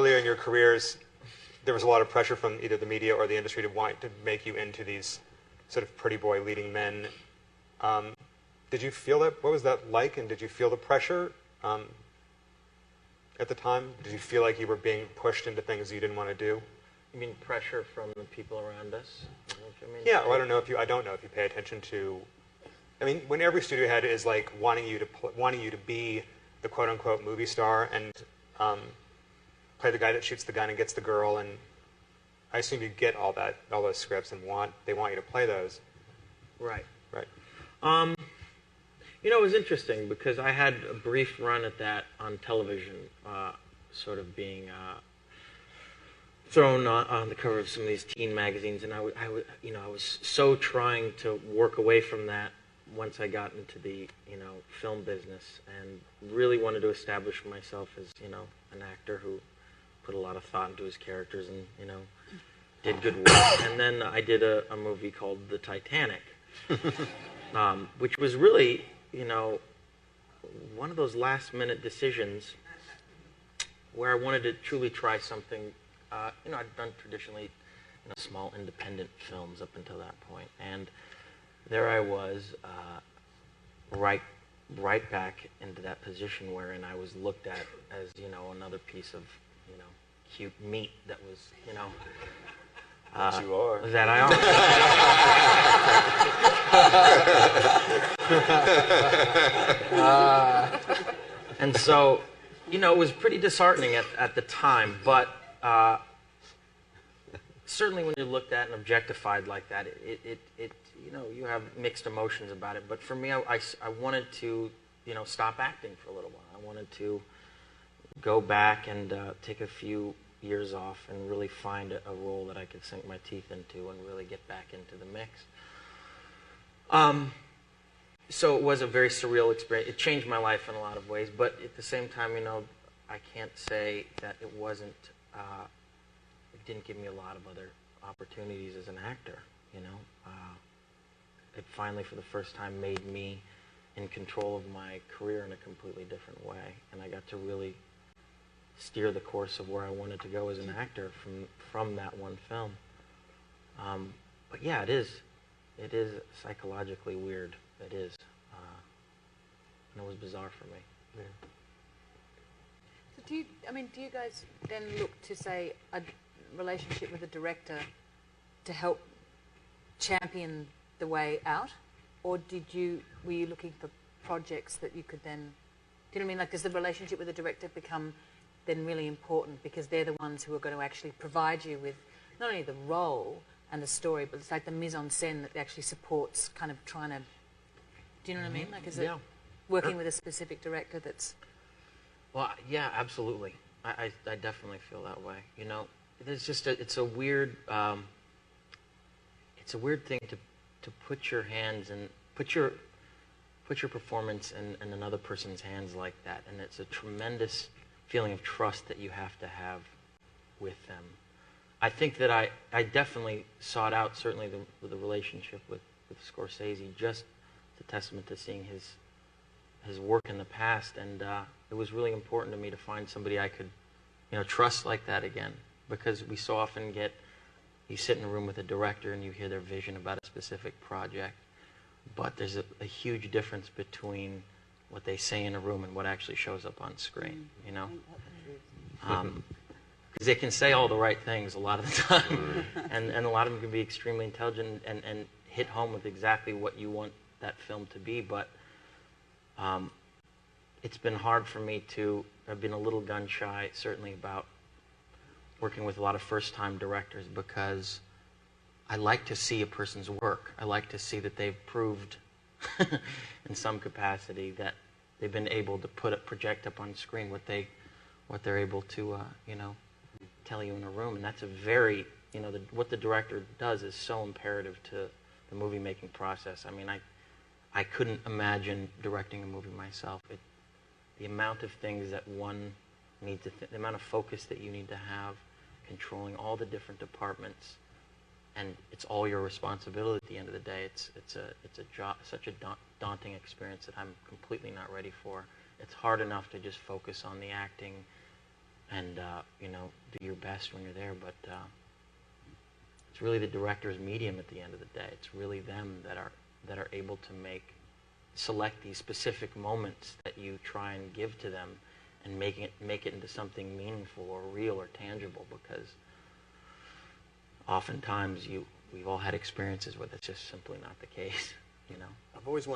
earlier in your careers, there was a lot of pressure from either the media or the industry to want to make you into these sort of pretty boy leading men. Did you feel that? What was that like? And did you feel the pressure at the time? Did you feel like you were being pushed into things you didn't want to do? You mean pressure from the people around us? Is that what you mean? Yeah, well, I don't know if you pay attention to. I mean, when every studio head is like wanting you to be the quote unquote movie star and play the guy that shoots the gun and gets the girl, and I assume you get all those scripts and they want you to play those. Right. Right. You know, it was interesting because I had a brief run at that on television, sort of being thrown on the cover of some of these teen magazines, and I was so trying to work away from that once I got into the film business, and really wanted to establish myself as an actor who put a lot of thought into his characters and did good work. And then I did a movie called The Titanic, which was really one of those last-minute decisions where I wanted to truly try something. I'd done traditionally small independent films up until that point, and there I was, right back into that position wherein I was looked at as another piece of cute meat that was That you are. That I am. And so, it was pretty disheartening at the time, but certainly when you're looked at and objectified like that, you have mixed emotions about it. But for me, I wanted to, stop acting for a little while. I wanted to go back and take a few years off and really find a role that I could sink my teeth into and really get back into the mix. So it was a very surreal experience. It changed my life in a lot of ways, but at the same time, I can't say that it wasn't, it didn't give me a lot of other opportunities as an actor, It finally, for the first time, made me in control of my career in a completely different way, and I got to really steer the course of where I wanted to go as an actor from that one film. But yeah, it is psychologically weird. It is, and it was bizarre for me. Yeah. So do you guys then look to, say, a relationship with a director to help champion the way out, or were you looking for projects that you could then? Do you know what I mean? Like, does the relationship with the director become then really important because they're the ones who are going to actually provide you with not only the role and the story, but it's like the mise en scène that actually supports kind of trying to. Do you know what I mean? Like, is it working with a specific director that's? Well, yeah, absolutely. I definitely feel that way. There's just it's a weird thing to put your hands and put your performance in another person's hands like that, and it's a tremendous feeling of trust that you have to have with them. I think that I definitely sought out certainly the relationship with Scorsese, just a testament to seeing his work in the past, and it was really important to me to find somebody I could trust like that again, because we so often you sit in a room with a director and you hear their vision about a specific project, but there's a huge difference between what they say in a room and what actually shows up on screen, because they can say all the right things a lot of the time, and a lot of them can be extremely intelligent and hit home with exactly what you want that film to be, but it's been hard for me I've been a little gun shy, certainly, about working with a lot of first-time directors, because I like to see a person's work. I like to see that they've proved in some capacity that they've been able to project up on screen what they're able to tell you in a room, and that's a very what the director does is so imperative to the movie making process. I mean, I couldn't imagine directing a movie myself. The amount of things that one needs to the amount of focus that you need to have, controlling all the different departments, and it's all your responsibility at the end of the day. It's such a daunting experience that I'm completely not ready for. It's hard enough to just focus on the acting and do your best when you're there. But it's really the director's medium at the end of the day. It's really them that are able to select these specific moments that you try and give to them, and make it into something meaningful or real or tangible. Because oftentimes we've all had experiences where that's just simply not the case. I've always wanted